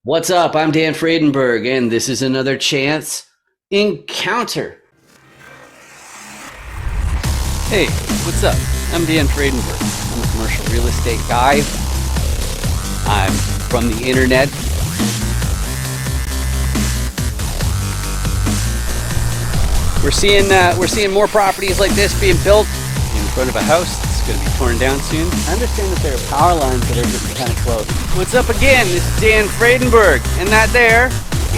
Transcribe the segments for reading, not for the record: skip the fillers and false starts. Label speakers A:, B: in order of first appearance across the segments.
A: What's up? I'm Dan Fredenberg, and this is another chance encounter. Hey, what's up? I'm Dan Fredenberg. I'm a commercial real estate guy. I'm from the internet. We're seeing more properties like this being built in front of a house. It's going to be torn down soon. I understand that there are power lines that are just kind of close. What's up again? This is Dan Fredenberg, and that there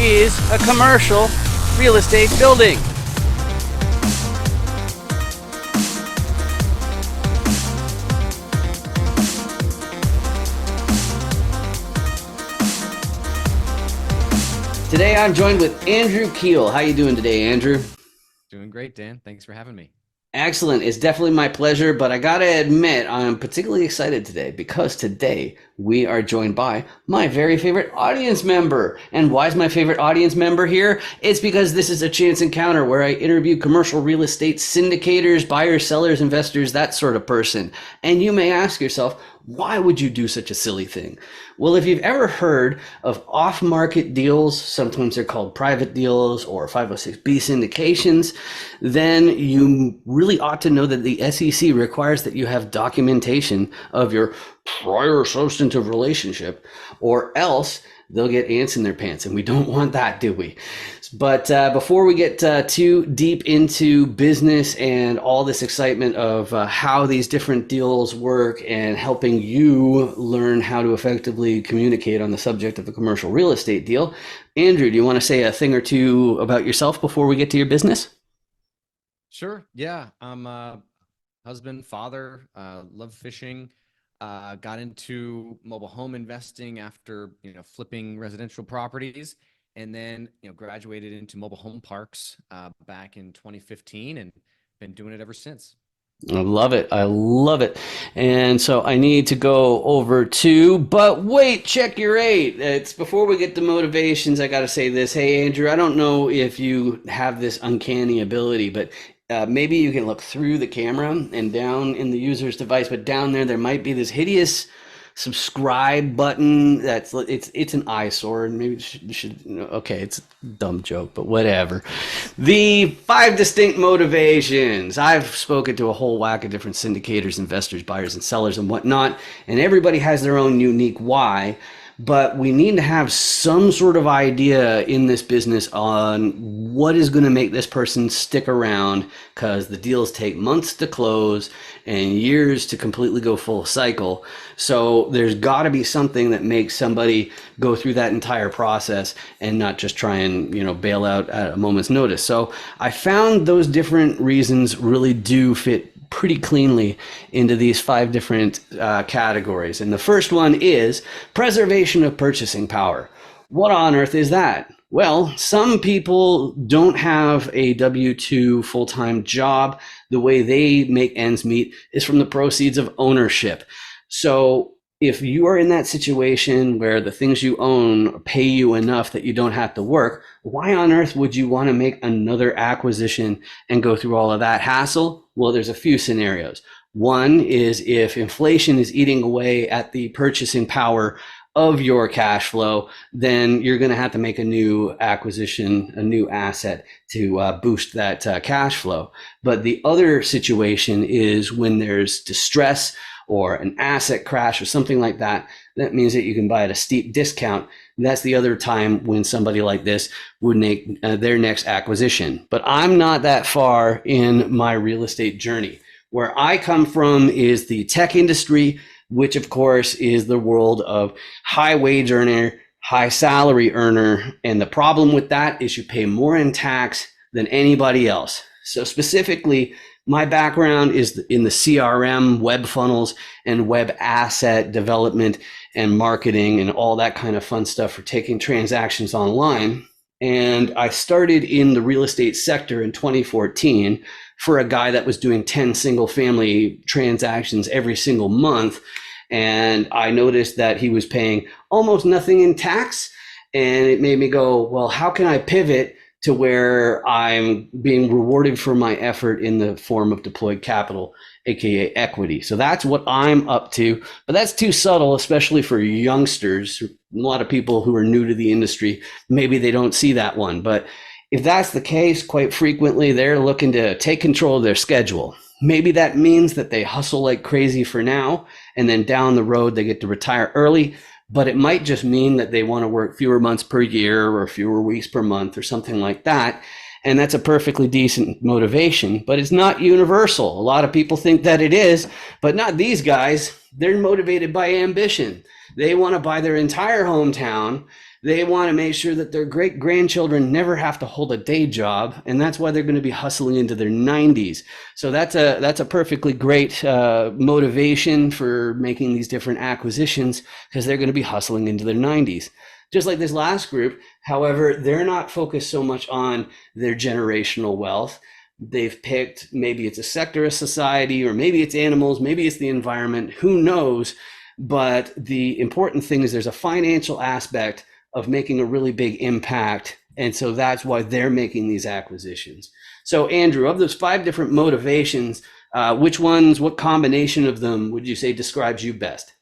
A: is a commercial real estate building. Today I'm joined with Andrew Keel. How you doing today, Andrew?
B: Doing great, Dan. Thanks for having me.
A: Excellent. It's definitely my pleasure, but I gotta admit, I'm particularly excited today because today we are joined by my very favorite audience member. And why is my favorite audience member here? It's because this is a chance encounter where I interview commercial real estate syndicators, buyers, sellers, investors, that sort of person. And you may ask yourself, why would you do such a silly thing? Well, if you've ever heard of off-market deals, sometimes they're called private deals or 506B syndications, then you really ought to know that the SEC requires that you have documentation of your prior substantive relationship, or else they'll get ants in their pants, and we don't want that, do we? But before we get too deep into business and all this excitement of how these different deals work and helping you learn how to effectively communicate on the subject of a commercial real estate deal, Andrew, do you want to say a thing or two about yourself before we get to your business?
B: Sure. Yeah. I'm a husband, father, love fishing. Got into mobile home investing after, flipping residential properties, and then, graduated into mobile home parks back in 2015 and been doing it ever since.
A: I love it. I love it. And so I need to go over to, but wait, check your eight. It's before we get to motivations. I got to say this. Hey, Andrew, I don't know if you have this uncanny ability, but maybe you can look through the camera and down in the user's device, but down there might be this hideous subscribe button. It's an eyesore, and maybe you should okay, it's a dumb joke, but whatever. The five distinct motivations. I've spoken to a whole whack of different syndicators, investors, buyers, and sellers, and whatnot, and everybody has their own unique why. But we need to have some sort of idea in this business on what is going to make this person stick around, because the deals take months to close and years to completely go full cycle. So there's got to be something that makes somebody go through that entire process and not just try and, bail out at a moment's notice. So I found those different reasons really do fit pretty cleanly into these five different categories. And the first one is preservation of purchasing power. What on earth is that? Well, some people don't have a W-2 full-time job. The way they make ends meet is from the proceeds of ownership. So if you are in that situation where the things you own pay you enough that you don't have to work, why on earth would you want to make another acquisition and go through all of that hassle? Well, there's a few scenarios. One is if inflation is eating away at the purchasing power of your cash flow, then you're going to have to make a new acquisition, a new asset to boost that cash flow. But the other situation is when there's distress or an asset crash or something like that. That means that you can buy at a steep discount. That's the other time when somebody like this would make their next acquisition. But I'm not that far in my real estate journey. Where I come from is the tech industry, which of course is the world of high wage earner, high salary earner. And the problem with that is you pay more in tax than anybody else. So specifically, my background is in the CRM, web funnels, and web asset development and marketing and all that kind of fun stuff for taking transactions online. And I started in the real estate sector in 2014 for a guy that was doing 10 single family transactions every single month. And I noticed that he was paying almost nothing in tax. And it made me go, well, how can I pivot to where I'm being rewarded for my effort in the form of deployed capital aka equity. So that's what I'm up to, but that's too subtle, especially for youngsters. A lot of people who are new to the industry, maybe they don't see that one. But if that's the case, quite frequently they're looking to take control of their schedule. Maybe that means that they hustle like crazy for now, and then down the road they get to retire early. But it might just mean that they want to work fewer months per year or fewer weeks per month or something like that. And that's a perfectly decent motivation, but it's not universal. A lot of people think that it is, but not these guys. They're motivated by ambition. They want to buy their entire hometown. They want to make sure that their great grandchildren never have to hold a day job, and that's why they're going to be hustling into their 90s. So that's a perfectly great motivation for making these different acquisitions, because they're going to be hustling into their 90s. Just like this last group, however, they're not focused so much on their generational wealth. They've picked, maybe it's a sector of society, or maybe it's animals, maybe it's the environment, who knows? But the important thing is there's a financial aspect of making a really big impact. And so that's why they're making these acquisitions. So, Andrew, of those 5 different motivations, which ones, what combination of them would you say describes you best?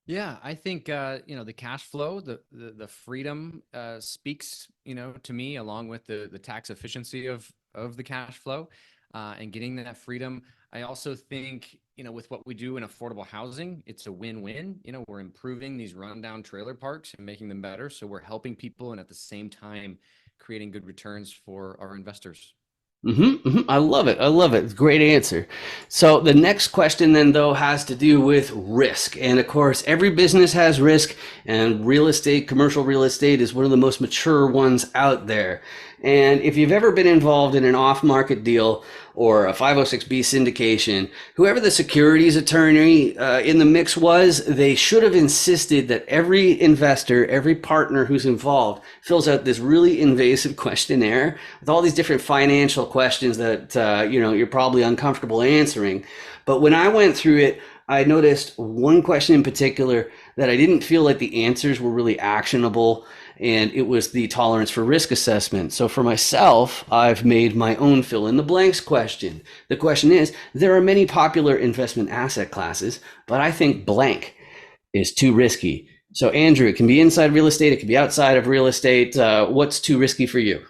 B: Yeah, I think the cash flow, the freedom speaks, to me, along with the tax efficiency of the cash flow, and getting that freedom. I also think, with what we do in affordable housing, it's a win-win. We're improving these rundown trailer parks and making them better. So we're helping people and at the same time creating good returns for our investors.
A: I love it. I love it. It's a great answer. So the next question then though has to do with risk. And of course, every business has risk, and real estate, commercial real estate is one of the most mature ones out there. And if you've ever been involved in an off-market deal or a 506B syndication, whoever the securities attorney in the mix was, they should have insisted that every investor, every partner who's involved fills out this really invasive questionnaire with all these different financial questions that you're probably uncomfortable answering. But when I went through it, I noticed one question in particular that I didn't feel like the answers were really actionable, and it was the tolerance for risk assessment. So for myself, I've made my own fill in the blanks question. The question is, there are many popular investment asset classes, but I think blank is too risky. So Andrew, it can be inside real estate, it can be outside of real estate. What's too risky for you?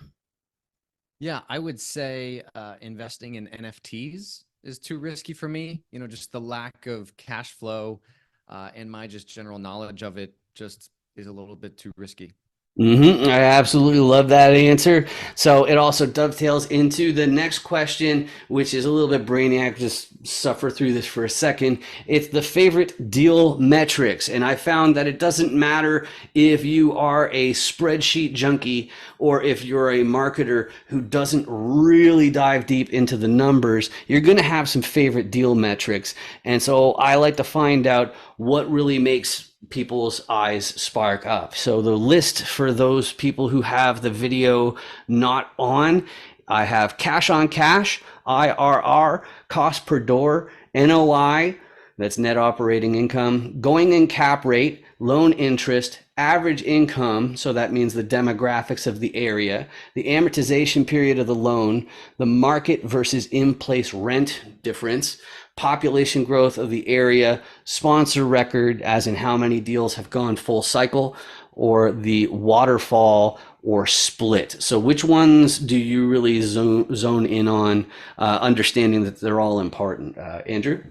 B: Yeah, I would say investing in NFTs is too risky for me. Just the lack of cash flow and my just general knowledge of it just is a little bit too risky.
A: I absolutely love that answer. So it also dovetails into the next question, which is a little bit brainiac. Just suffer through this for a second. It's the favorite deal metrics. And I found that it doesn't matter if you are a spreadsheet junkie or if you're a marketer who doesn't really dive deep into the numbers, you're going to have some favorite deal metrics. And so I like to find out what really makes people's eyes spark up. So the list for those people who have the video not on, I have cash on cash, IRR, cost per door, NOI, that's net operating income, going in cap rate, loan interest, average income, so that means the demographics of the area, the amortization period of the loan, the market versus in-place rent difference, population growth of the area, sponsor record, as in how many deals have gone full cycle, or the waterfall or split. So which ones do you really zone in on, understanding that they're all important? Andrew?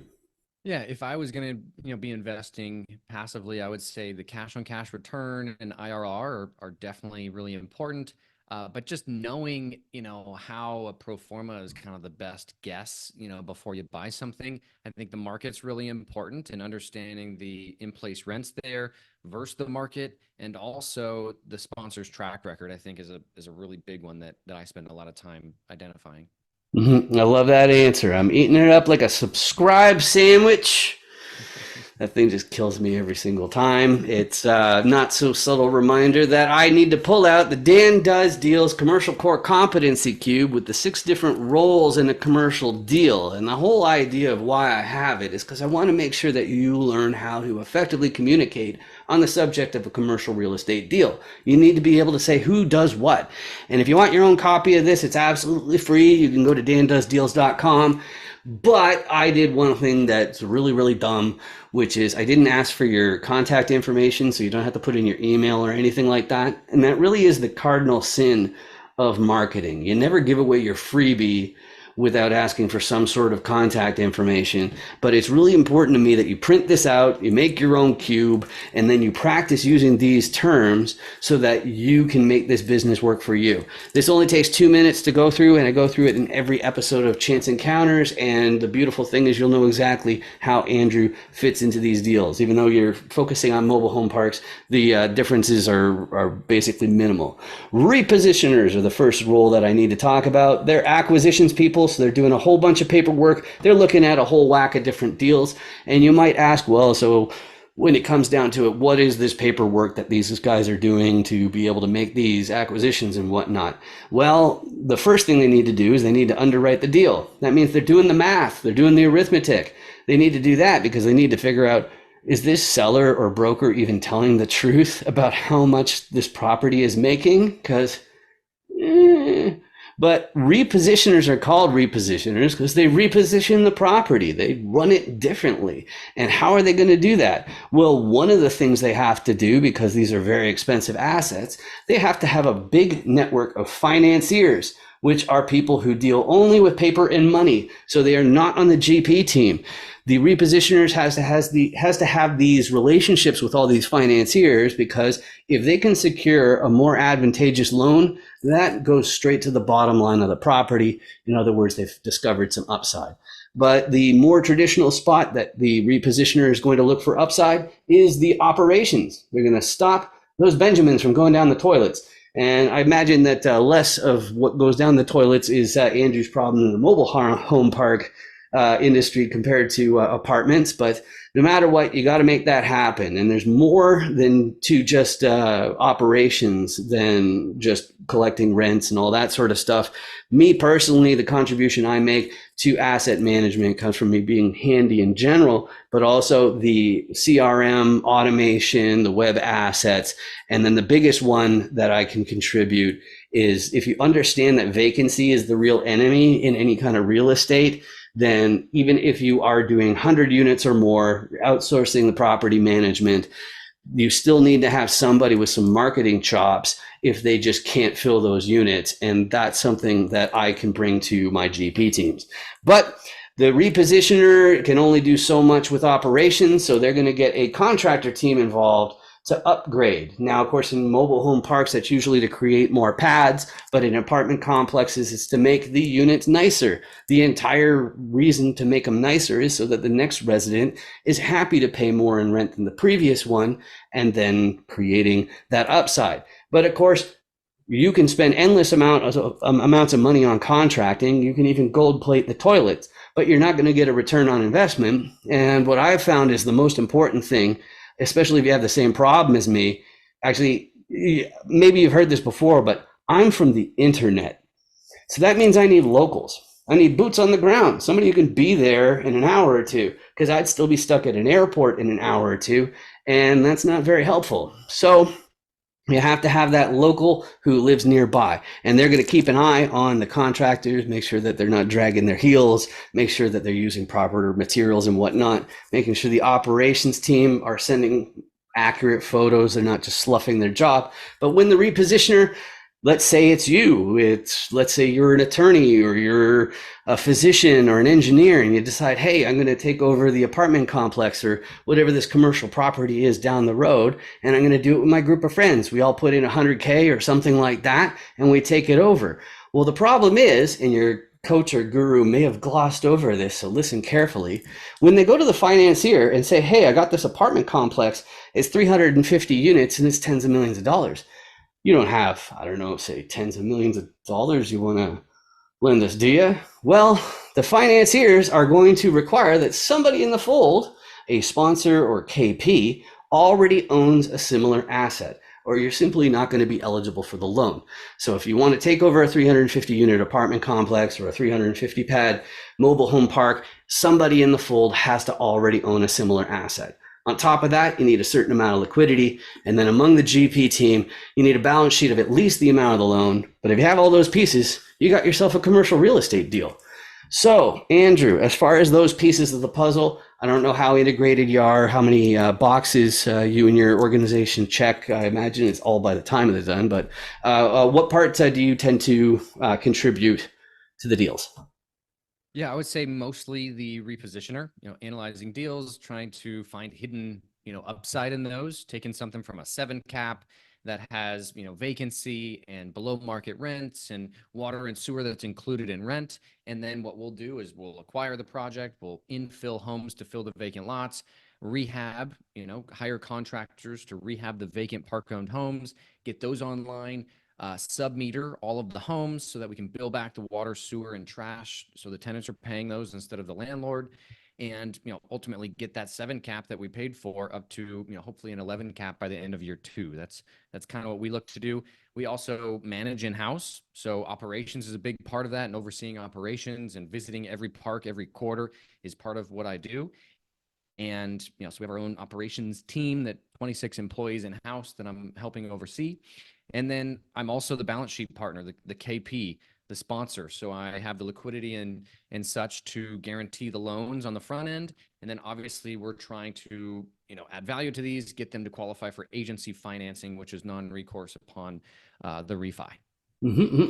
B: Yeah, if I was going to, be investing passively, I would say the cash on cash return and IRR are definitely really important. But just knowing, how a pro forma is kind of the best guess, before you buy something, I think the market's really important, and understanding the in-place rents there versus the market, and also the sponsor's track record, I think is a really big one that I spend a lot of time identifying.
A: I love that answer. I'm eating it up like a subscribe sandwich. That thing just kills me every single time. It's not so subtle reminder that I need to pull out the Dan Does Deals Commercial Core Competency Cube with the 6 different roles in a commercial deal. And the whole idea of why I have it is because I want to make sure that you learn how to effectively communicate on the subject of a commercial real estate deal. You need to be able to say who does what. And if you want your own copy of this, it's absolutely free. You can go to dandoesdeals.com. But I did one thing that's really, really dumb, which is I didn't ask for your contact information, so you don't have to put in your email or anything like that. And that really is the cardinal sin of marketing. You never give away your freebie without asking for some sort of contact information. But it's really important to me that you print this out, you make your own cube, and then you practice using these terms so that you can make this business work for you. This only takes 2 minutes to go through, and I go through it in every episode of Chance Encounters. And the beautiful thing is you'll know exactly how Andrew fits into these deals. Even though you're focusing on mobile home parks, the differences are basically minimal. Repositioners are the first role that I need to talk about. They're acquisitions people, so they're doing a whole bunch of paperwork. They're looking at a whole whack of different deals. And you might ask, well, so when it comes down to it, what is this paperwork that these guys are doing to be able to make these acquisitions and whatnot? Well, the first thing they need to do is they need to underwrite the deal. That means they're doing the math, they're doing the arithmetic. They need to do that because they need to figure out, is this seller or broker even telling the truth about how much this property is making? Because but repositioners are called repositioners because they reposition the property. They run it differently. And how are they going to do that? Well, one of the things they have to do, because these are very expensive assets, they have to have a big network of financiers, which are people who deal only with paper and money. So they are not on the GP team. The repositioners has to have these relationships with all these financiers, because if they can secure a more advantageous loan, that goes straight to the bottom line of the property. In other words, they've discovered some upside. But the more traditional spot that the repositioner is going to look for upside is the operations. They're going to stop those Benjamins from going down the toilets. And I imagine that less of what goes down the toilets is Andrew's problem in the mobile home park industry compared to apartments. But no matter what, you got to make that happen. And there's more than to just operations than just collecting rents and all that sort of stuff. Me personally, the contribution I make to asset management comes from me being handy in general, but also the CRM, automation, the web assets. And then the biggest one that I can contribute is, if you understand that vacancy is the real enemy in any kind of real estate, then even if you are doing 100 units or more, outsourcing the property management, you still need to have somebody with some marketing chops if they just can't fill those units. And that's something that I can bring to my GP teams. But the repositioner can only do so much with operations, so they're going to get a contractor team involved to upgrade. Now, of course, in mobile home parks, that's usually to create more pads, but in apartment complexes, it's to make the units nicer. The entire reason to make them nicer is so that the next resident is happy to pay more in rent than the previous one, and then creating that upside. But of course, you can spend endless amounts of money on contracting. You can even gold plate the toilets, but you're not going to get a return on investment. And what I've found is the most important thing, especially if you have the same problem as me. Actually, maybe you've heard this before, but I'm from the internet. So that means I need locals. I need boots on the ground, somebody who can be there in an hour or two, because I'd still be stuck at an airport in an hour or two, and that's not very helpful. So you have to have that local who lives nearby, and they're going to keep an eye on the contractors, make sure that they're not dragging their heels, make sure that they're using proper materials and whatnot, making sure the operations team are sending accurate photos, they're not just sloughing their job. But when the repositioner, let's say it's you, let's say you're an attorney or you're a physician or an engineer, and you decide, hey, I'm going to take over the apartment complex or whatever this commercial property is down the road, and I'm going to do it with my group of friends. We all put in 100K or something like that, and we take it over. Well, the problem is, and your coach or guru may have glossed over this, so listen carefully. When they go to the financier and say, hey, I got this apartment complex, it's 350 units and it's tens of millions of dollars. You don't have, I don't know, say tens of millions of dollars you want to lend us, do you? Well, the financiers are going to require that somebody in the fold, a sponsor or KP, already owns a similar asset, or you're simply not going to be eligible for the loan. So if you want to take over a 350 unit apartment complex or a 350 pad mobile home park, somebody in the fold has to already own a similar asset. On top of that, you need a certain amount of liquidity. And then among the GP team, you need a balance sheet of at least the amount of the loan. But if you have all those pieces, you got yourself a commercial real estate deal. So, Andrew, as far as those pieces of the puzzle, I don't know how integrated you are, how many boxes you and your organization check. I imagine it's all by the time it's done, but what parts do you tend to contribute to the deals?
B: Yeah, I would say mostly the repositioner, analyzing deals, trying to find hidden, upside in those, taking something from a 7 cap that has, vacancy and below market rents and water and sewer that's included in rent. And then what we'll do is we'll acquire the project, we'll infill homes to fill the vacant lots, rehab, hire contractors to rehab the vacant park-owned homes, get those online, sub-meter all of the homes so that we can bill back the water, sewer, and trash so the tenants are paying those instead of the landlord, and ultimately get that 7 cap that we paid for up to hopefully an 11 cap by the end of year 2. That's kind of what we look to do. We also manage in-house, so operations is a big part of that, and overseeing operations and visiting every park every quarter is part of what I do. And so we have our own operations team, that 26 employees in house that I'm helping oversee. And then I'm also the balance sheet partner, the KP, the sponsor. So I have the liquidity and such to guarantee the loans on the front end. And then obviously we're trying to add value to these, get them to qualify for agency financing, which is non-recourse upon the refi.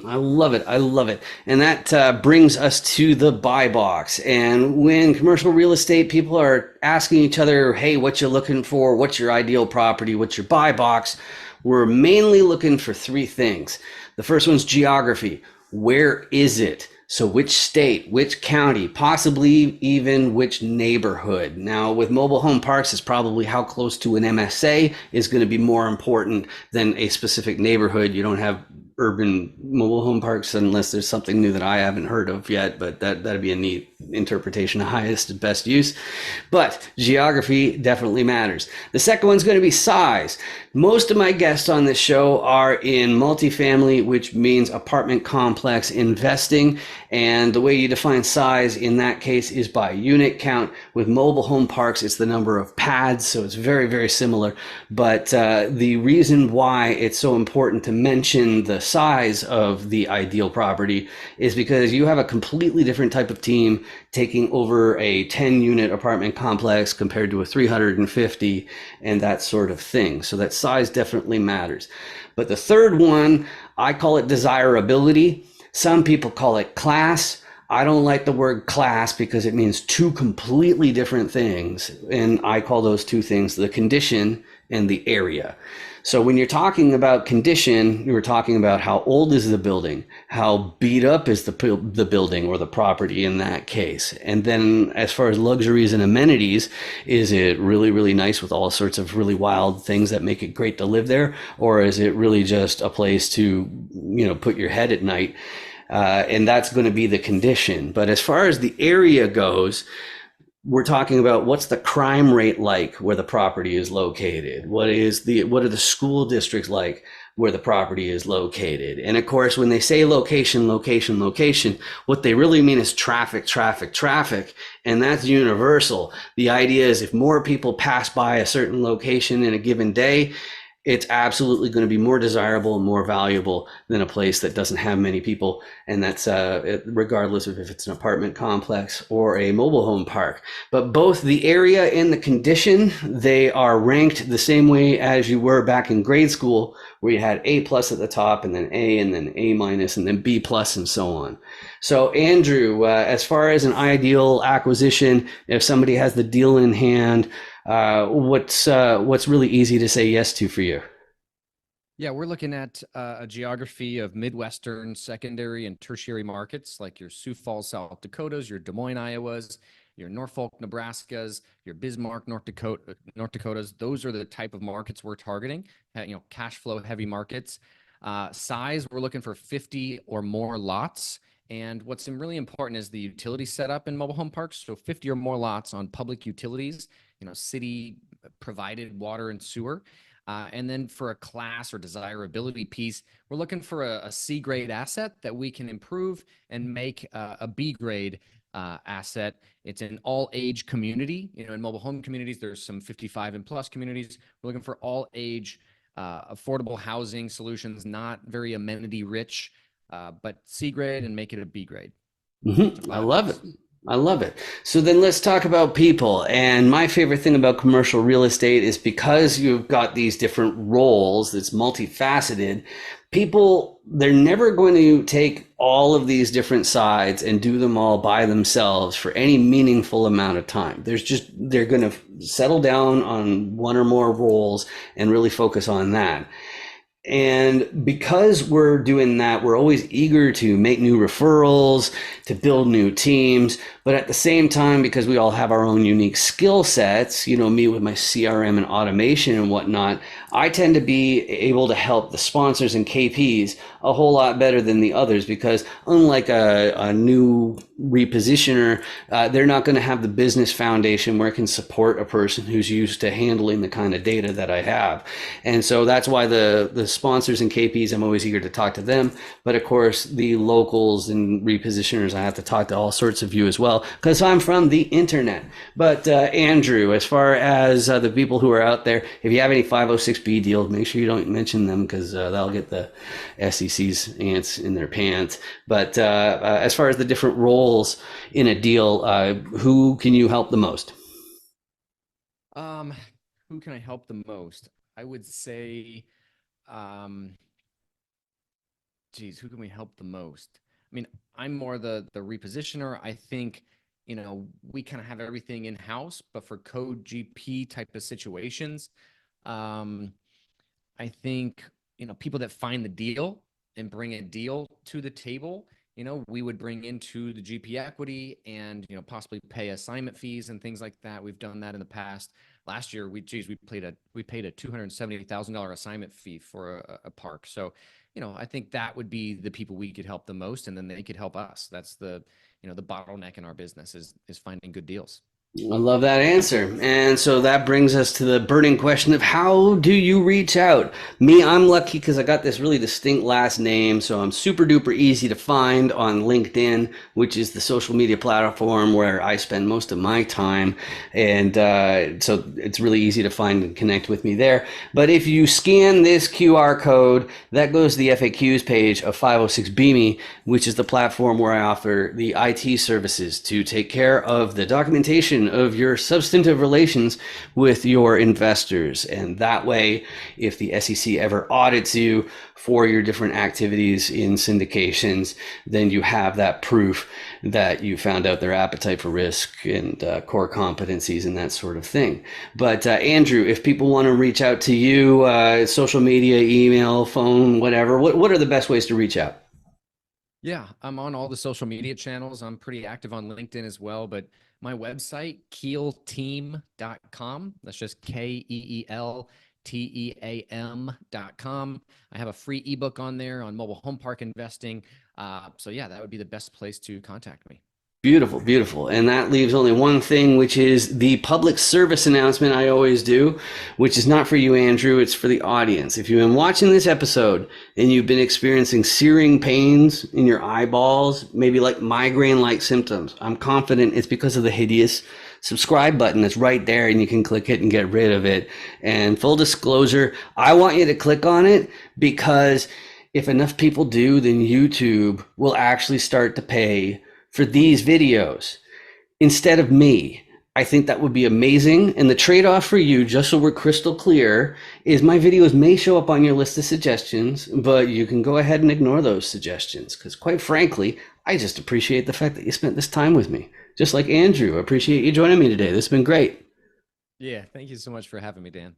A: I love it. I love it. And that brings us to the buy box. And when commercial real estate people are asking each other, hey, what you looking for? What's your ideal property? What's your buy box? We're mainly looking for three things. The first one's geography. Where is it? So which state, which county, possibly even which neighborhood. Now, with mobile home parks, it's probably how close to an MSA is going to be more important than a specific neighborhood. You don't have urban mobile home parks unless there's something new that I haven't heard of yet, but that'd be a neat interpretation of highest and best use. But geography definitely matters. The second one's going to be size. Most of my guests on this show are in multifamily, which means apartment complex investing. And the way you define size in that case is by unit count. With mobile home parks, it's the number of pads. So it's very, very similar. But the reason why it's so important to mention the size of the ideal property is because you have a completely different type of team taking over a 10 unit apartment complex compared to a 350 and that sort of thing. So that size definitely matters. But the third one, I call it desirability. Some people call it class. I don't like the word class because it means two completely different things. And I call those two things the condition and the area. So when you're talking about condition, you're talking about how old is the building, how beat up is the building or the property in that case. And then as far as luxuries and amenities, is it really, really nice with all sorts of really wild things that make it great to live there? Or is it really just a place to, put your head at night? And that's going to be the condition. But as far as the area goes, we're talking about what's the crime rate like where the property is located? What are the school districts like where the property is located? And of course, when they say location, location, location, what they really mean is traffic, traffic, traffic. And that's universal. The idea is if more people pass by a certain location in a given day, it's absolutely going to be more desirable and more valuable than a place that doesn't have many people. And that's regardless of if it's an apartment complex or a mobile home park. But both the area and the condition, they are ranked the same way as you were back in grade school, where you had A plus at the top and then A and then A minus and then B plus and so on. So Andrew, as far as an ideal acquisition, if somebody has the deal in hand, what's really easy to say yes to for you?
B: Yeah, we're looking at a geography of Midwestern secondary and tertiary markets like your Sioux Falls, South Dakotas, your Des Moines, Iowas, your Norfolk, Nebraskas, your Bismarck, North Dakotas. Those are the type of markets we're targeting. Cash flow heavy markets. Size, we're looking for 50 or more lots. And what's really important is the utility setup in mobile home parks. So 50 or more lots on public utilities, city provided water and sewer. And then for a class or desirability piece, we're looking for a C grade asset that we can improve and make a B grade asset. It's an all age community. In mobile home communities, there's some 55 and plus communities. We're looking for all age, affordable housing solutions, not very amenity rich, but C grade and make it a B grade. It's a
A: I love it.
B: bypass.
A: I love it. So then let's talk about people. And my favorite thing about commercial real estate is because you've got these different roles that's multifaceted, people, they're never going to take all of these different sides and do them all by themselves for any meaningful amount of time. They're going to settle down on one or more roles and really focus on that. And because we're doing that, we're always eager to make new referrals, to build new teams. But at the same time, because we all have our own unique skill sets, me with my CRM and automation and whatnot, I tend to be able to help the sponsors and KPs a whole lot better than the others because unlike a new repositioner, they're not going to have the business foundation where it can support a person who's used to handling the kind of data that I have. And so that's why the sponsors and KPs, I'm always eager to talk to them. But of course, the locals and repositioners, I have to talk to all sorts of you as well because I'm from the internet. But Andrew, as far as the people who are out there, if you have any 506B deals, make sure you don't mention them because that'll get the SEC's ants in their pants. But as far as the different roles in a deal, who can you help the most?
B: Um, who can I help the most? I would say, um, geez, who can we help the most? I mean, I'm more the repositioner. I think, we kind of have everything in house, but for code GP type of situations, um, I think, people that find the deal and bring a deal to the table, we would bring into the GP equity and, possibly pay assignment fees and things like that. We've done that in the past. Last year, we paid a $270,000 assignment fee for a park. So, I think that would be the people we could help the most, and then they could help us. That's the bottleneck in our business is finding good deals.
A: I love that answer. And so that brings us to the burning question of how do you reach out? Me, I'm lucky because I got this really distinct last name. So I'm super duper easy to find on LinkedIn, which is the social media platform where I spend most of my time. And so it's really easy to find and connect with me there. But if you scan this QR code, that goes to the FAQs page of 506 BME, which is the platform where I offer the IT services to take care of the documentation of your substantive relations with your investors. And that way, if the SEC ever audits you for your different activities in syndications, then you have that proof that you found out their appetite for risk and core competencies and that sort of thing. But Andrew, if people want to reach out to you, social media, email, phone, whatever, what are the best ways to reach out?
B: Yeah, I'm on all the social media channels. I'm pretty active on LinkedIn as well, but my website, keelteam.com. That's just KEELTEAM.com. I have a free ebook on there on mobile home park investing. So yeah, that would be the best place to contact me.
A: Beautiful, beautiful. And that leaves only one thing, which is the public service announcement I always do, which is not for you, Andrew. It's for the audience. If you've been watching this episode and you've been experiencing searing pains in your eyeballs, maybe like migraine-like symptoms, I'm confident it's because of the hideous subscribe button that's right there and you can click it and get rid of it. And full disclosure, I want you to click on it because if enough people do, then YouTube will actually start to pay for these videos instead of me. I think that would be amazing. And the trade-off for you, just so we're crystal clear, is my videos may show up on your list of suggestions, but you can go ahead and ignore those suggestions because quite frankly, I just appreciate the fact that you spent this time with me. Just like Andrew, I appreciate you joining me today. This has been great.
B: Yeah, thank you so much for having me, Dan.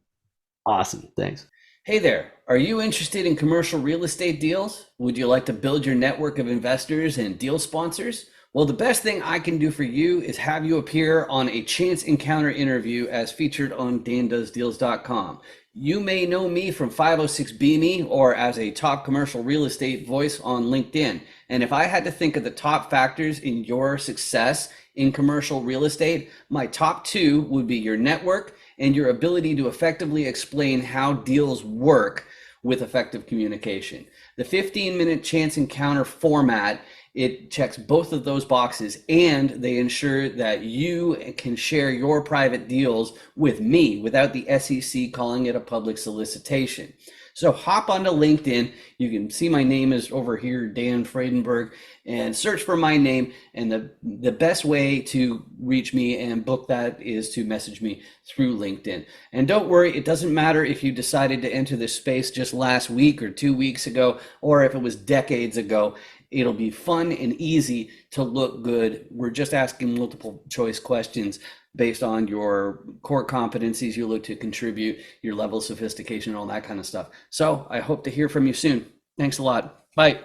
A: Awesome. Thanks. Hey there. Are you interested in commercial real estate deals? Would you like to build your network of investors and deal sponsors? Well, the best thing I can do for you is have you appear on a chance encounter interview as featured on dandoesdeals.com. You may know me from 506 BME or as a top commercial real estate voice on LinkedIn. And if I had to think of the top factors in your success in commercial real estate, my top two would be your network and your ability to effectively explain how deals work with effective communication. The 15-minute chance encounter format, it checks both of those boxes, and they ensure that you can share your private deals with me without the SEC calling it a public solicitation. So hop onto LinkedIn. You can see my name is over here, Dan Fredenberg, and search for my name. And the best way to reach me and book that is to message me through LinkedIn. And don't worry, it doesn't matter if you decided to enter this space just last week or 2 weeks ago, or if it was decades ago. It'll be fun and easy to look good. We're just asking multiple choice questions based on your core competencies you look to contribute, your level of sophistication, all that kind of stuff. So I hope to hear from you soon. Thanks a lot. Bye.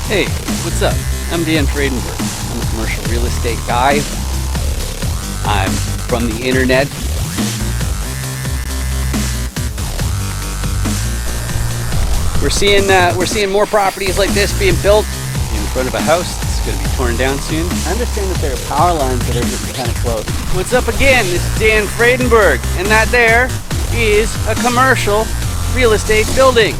A: Hey, what's up? I'm Dan Fredenberg. I'm a commercial real estate guy. I'm from the internet. We're seeing more properties like this being built in front of a house. It's going to be torn down soon. I understand that there are power lines that are getting kind of close. What's up again? This is Dan Fredenberg, and that there is a commercial real estate building.